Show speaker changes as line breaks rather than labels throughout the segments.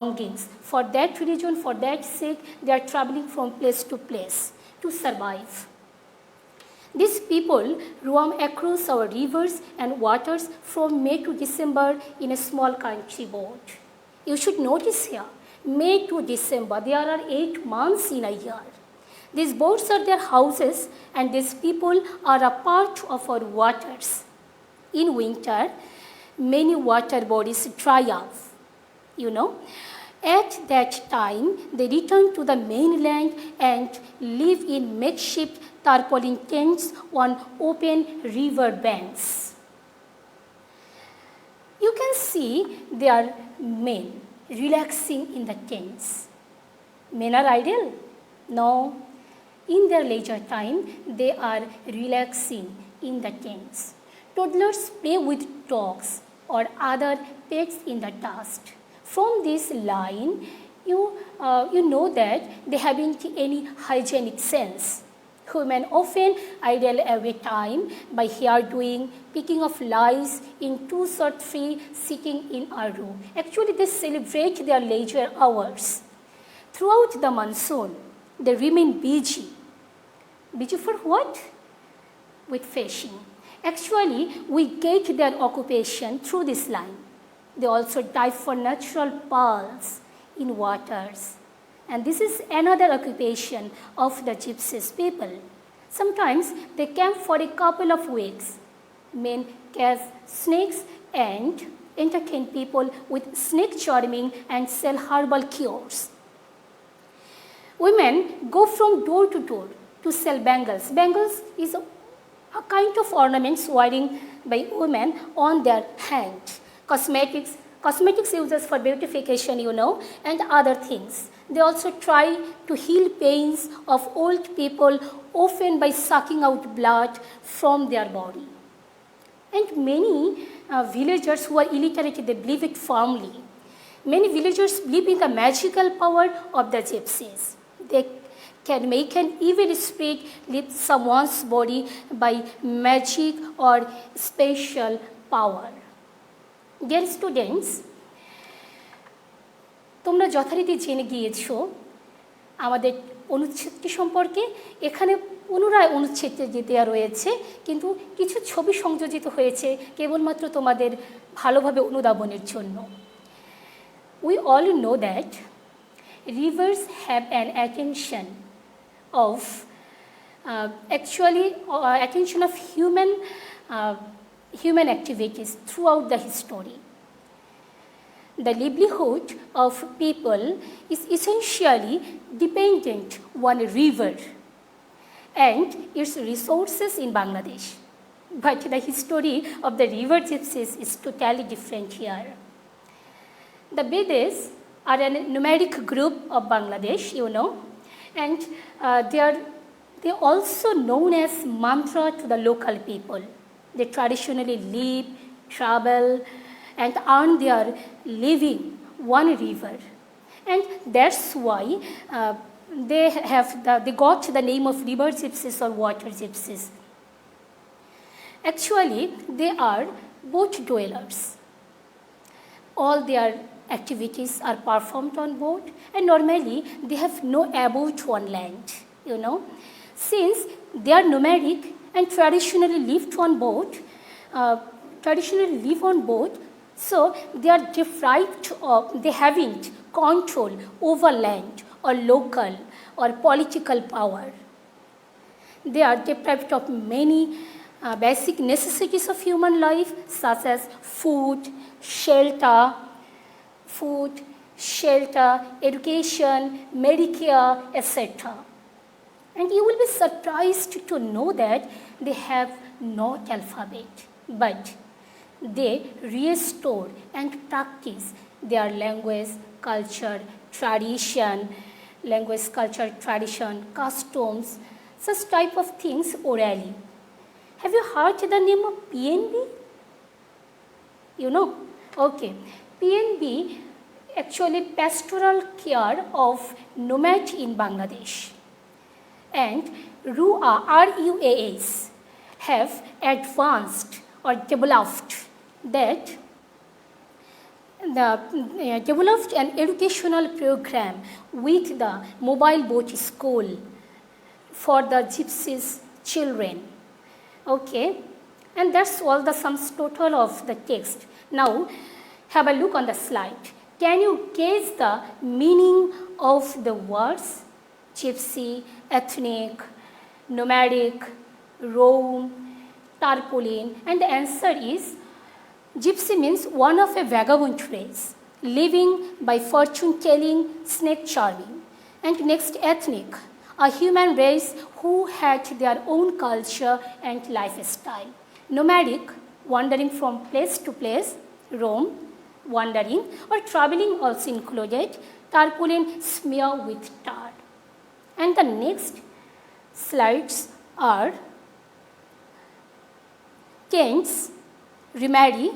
belongings. For that reason, for that sake, they are traveling from place to place to survive. These people roam across our rivers and waters from May to December in a small country boat. You should notice here, May to December, there are 8 months in a year. These boats are their houses, and these people are a part of our waters. In winter, many water bodies dry up, you know. At that time, they return to the mainland and live in makeshift tarpaulin tents on open river banks. You can see there are men relaxing in the tents. Men are idle? No. In their leisure time, they are relaxing in the tents. Toddlers play with dogs or other pets in the dust. From this line, you know that they haven't any hygienic sense. Women often idle away time by hair doing, picking of lice in 2 or 3 sitting in a row. Actually, they celebrate their leisure hours. Throughout the monsoon, they remain busy. Busy for what? With fishing. Actually, we get their occupation through this line. They also dive for natural pearls in waters. And this is another occupation of the gypsies people. Sometimes they camp for a couple of weeks. Men catch snakes and entertain people with snake charming and sell herbal cures. Women go from door to door to sell bangles. Bangles is a kind of ornaments wearing by women on their hand. Cosmetics uses for beautification, and other things. They also try to heal pains of old people, often by sucking out blood from their body. And many villagers who are illiterate, they believe it firmly. Many villagers believe in the magical power of the gypsies. They can make an evil spirit leave someone's body by magic or special power. Dear students, তোমরা যথারীতি জেনে গিয়েছো আমাদের অনুচ্ছেদটি সম্পর্কে। এখানে পুনরায় অনুচ্ছেদটি দেওয়া রয়েছে, কিন্তু কিছু ছবি সংযোজিত হয়েছে কেবলমাত্র তোমাদের ভালোভাবে অনুধাবনের জন্য। We all know that rivers have an attention of attention of human activities throughout the history. The livelihood of people is essentially dependent on a river and its resources in Bangladesh. But the history of the river gypsies is totally different here. The Bedes are a nomadic group of Bangladesh, and they are also known as mantra to the local people. They traditionally live, travel, and earn their living one river. And that's why they got the name of river gypsies or water gypsies. Actually, they are boat dwellers. All their activities are performed on boat, and normally they have no abode on land, Since they are nomadic and traditionally live on boat, so they are deprived of, they haven't control over land or local or political power. They are deprived of many basic necessities of human life, such as food, shelter, education, Medicare, etc. And you will be surprised to know that they have no alphabet, but they restore and practice their language, culture, tradition, customs, such type of things orally. Have you heard the name of PNB? Okay. PNB, actually pastoral care of nomad in Bangladesh. And RUAs have advanced or developed that developed an educational program with the mobile boat school for the gypsies children. Okay, and that's all the sums total of the text. Now have a look on the slide. Can you guess the meaning of the words gypsy, ethnic, nomadic, roam, tarpaulin? And the answer is gypsy means one of a vagabond race, living by fortune telling, snake charming. And next, ethnic, a human race who had their own culture and lifestyle. Nomadic, wandering from place to place, roam, wandering, or traveling also included, tarpaulin, smear with tar. And the next slides are tents, remedy,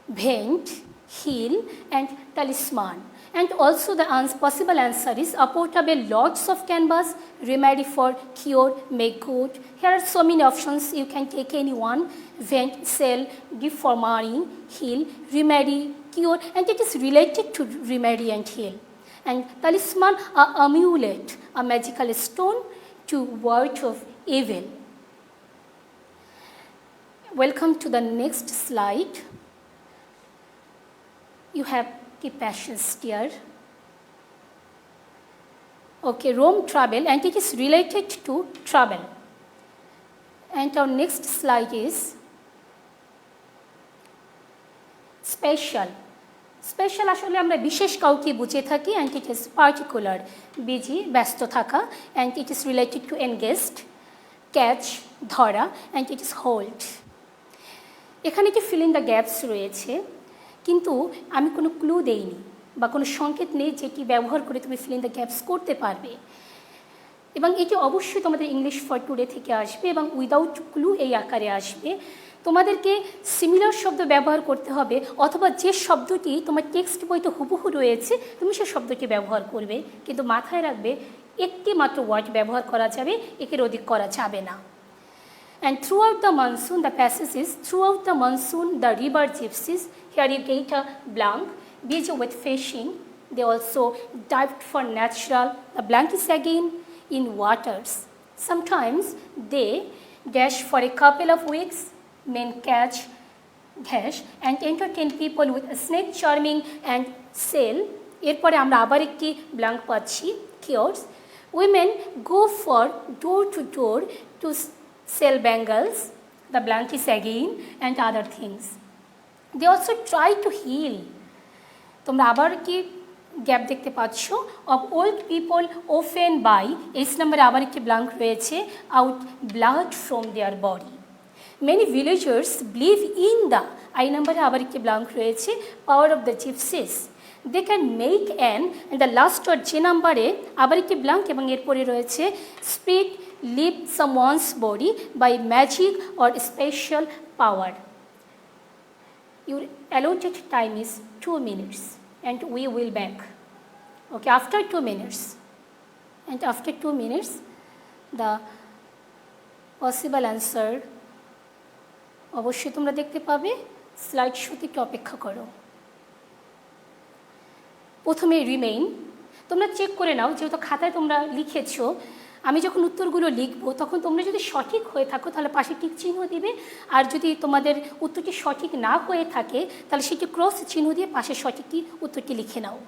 vent, heel, and talisman. And also the possible answer is a portable lots of canvas, remedy for cure, make good. Here are so many options, you can take any one, vent, sell, deformary, heal, remedy, cure, and it is related to remedy and heal. And talisman, a amulet, a magical stone to ward off evil. Welcome to the next slide. You have keep patience dear. Okay, roam, travel, and it is related to travel. And our next slide is special. Special আসলে আমরা বিশেষ কাউকে বুঝে থাকি, and it is particular, busy, ব্যস্ত থাকা, and it is related to engaged, catch, ধরা, and it is hold. এখানে কি ফিল ইন দ্য গ্যাপস রয়েছে, কিন্তু আমি কোনো ক্লু দেইনি বা কোনো সংকেত নেই যেটি ব্যবহার করে তুমি ফিল ইন দ্য গ্যাপস করতে পারবে। এবং এটি অবশ্যই তোমাদের ইংলিশ ফর টুডে থেকে আসবে এবং উইদাউট ক্লু এই আকারে আসবে। তোমাদেরকে সিমিলার শব্দ ব্যবহার করতে হবে, অথবা যে শব্দটি তোমার টেক্সট বইতে হুবহু রয়েছে তুমি সে শব্দটি ব্যবহার করবে, কিন্তু মাথায় রাখবে একটি মাত্র ওয়ার্ড ব্যবহার করা যাবে, একের অধিক করা যাবে না। And throughout the monsoon, the passage is throughout the monsoon, the river gypsies, here you get a blank, busy with fishing, they also dived for natural, the blank is again in waters. Sometimes they dash for a couple of weeks, men catch, dash, and entertain people with a snake charming and sell. এরপরে আমরা আবার একটি blank পাচ্ছি, কিওর্স, women go for door to door to sell bangles, the blank is again, and other things. They also try to heal. তোমরা আবার কি gap দেখতে পাচ্ছ, of old people often by, H নাম্বারে আবার একটি ব্ল্যাঙ্ক রয়েছে, out blood from their body. Many villagers believe in the, I নাম্বারে আবার একটি ব্ল্যাঙ্ক রয়েছে, power of the gypsies. They can make an, and the last word যে নাম্বারে আবার একটি ব্ল্যাঙ্ক এবং এরপরে রয়েছে spirit leave someone's body by magic or special power. Your allotted time is 2 minutes and we will back. Okay, after 2 minutes. And after 2 minutes, the possible answer অবশ্যই তোমরা দেখতে পাবে, স্লাইড শোতে একটু অপেক্ষা করো। প্রথমে রিমেইন, তোমরা চেক করে নাও, যেহেতু খাতায় তোমরা লিখেছো, আমি যখন উত্তরগুলো লিখব তখন তোমরা যদি সঠিক হয়ে থাকো তাহলে পাশে টিক চিহ্ন দিবে, আর যদি তোমাদের উত্তরটি সঠিক না হয়ে থাকে তাহলে সেটি ক্রস চিহ্ন দিয়ে পাশে সঠিকটি উত্তরটি লিখে নাও।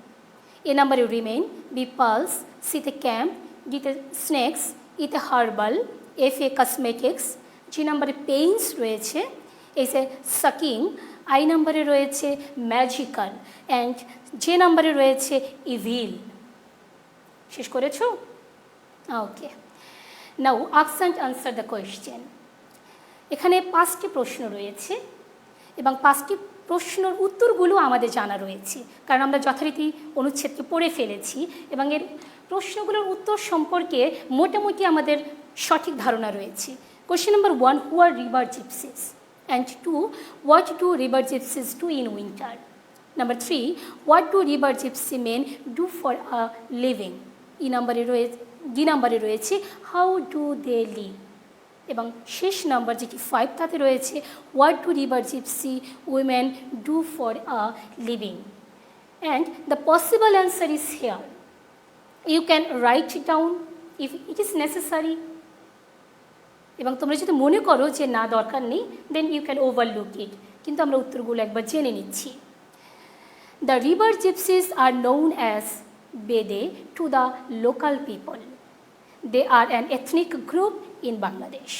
এ নাম্বারে রিমেইন, বি পালস, সিতে ক্যাম্প, ডিতে স্নেক্স, ইতে হার্বাল, এফ এ কসমেটিক্স, জি নাম্বারে পেইন্স রয়েছে, এসে সাকিং, আই নাম্বারে রয়েছে ম্যাজিক্যাল, অ্যান্ড যে নাম্বারে রয়েছে ইভিল। শেষ করেছো? Okay, now ask and answer the question. এখানে 5টি প্রশ্ন রয়েছে এবং 5টি প্রশ্নের উত্তরগুলো আমাদের জানা রয়েছে, কারণ আমরা যথারীতি অনুচ্ছেদকে পড়ে ফেলেছি এবং এর প্রশ্নগুলোর উত্তর সম্পর্কে মোটামুটি আমাদের সঠিক ধারণা রয়েছে। Question number 1, who are river gypsies? And 2, what do river gypsies do in winter? Number 3, what do river gypsy men do for a living? ডি নাম্বারে রয়েছে হাউ ডু দে লিভ? এবং শেষ নাম্বার যেটি 5, তাতে রয়েছে what do river gypsy women do for a living? And the possible answer is here. You can write it down if it is necessary. এবং তোমরা যদি মনে করো যে না দরকার নেই, then you can overlook it. কিন্তু আমরা উত্তরগুলো একবার জেনে নিচ্ছি। The river gypsies are known as Bede to the local people. They are an ethnic group in Bangladesh.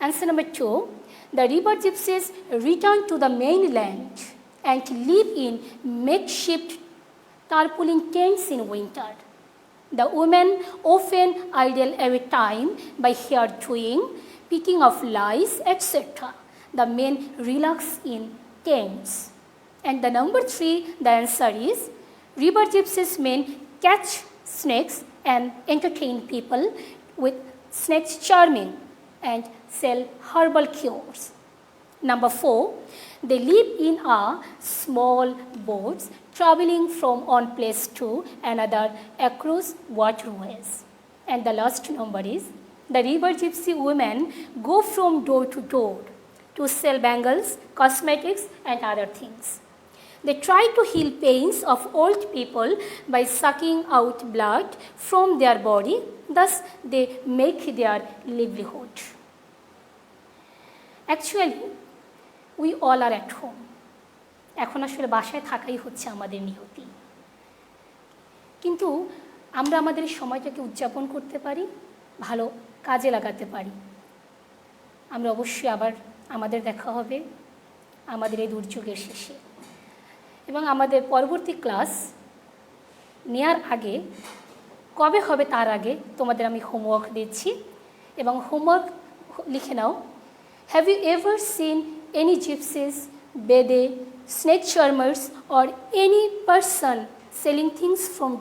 Answer number 2, the river gypsies return to the mainland and live in makeshift tarpaulin tents in winter. The women often idle away time by hair doing, picking of lice, etc. The men relax in tents. And the number 3, the answer is river gypsies men catch snakes and entertain people with snakes charming and sell herbal cures. Number 4, they live in a small boats traveling from one place to another across waterways. And the last number is the river gypsy women go from door to door to sell bangles, cosmetics and other things. They try to heal pains of old people by sucking out blood from their body. Thus, they make their livelihood. Actually, we all are at home. এখন আসলে বাসায় থাকাই হচ্ছে আমাদের নিয়তি। কিন্তু আমরা আমাদের সময়টাকে উদযাপন করতে পারি, ভালো কাজে লাগাতে পারি। আমরা অবশ্যই আবার আমাদের দেখা হবে আমাদের এই দুর্যোগের শেষে। এবং আমাদের পরবর্তী ক্লাস নেওয়ার আগে, কবে হবে তার আগে তোমাদের আমি হোমওয়ার্ক দিচ্ছি এবং হোমওয়ার্ক লিখে নাও। Have you ever seen any gypsies, Bede, snake charmers or any person selling things from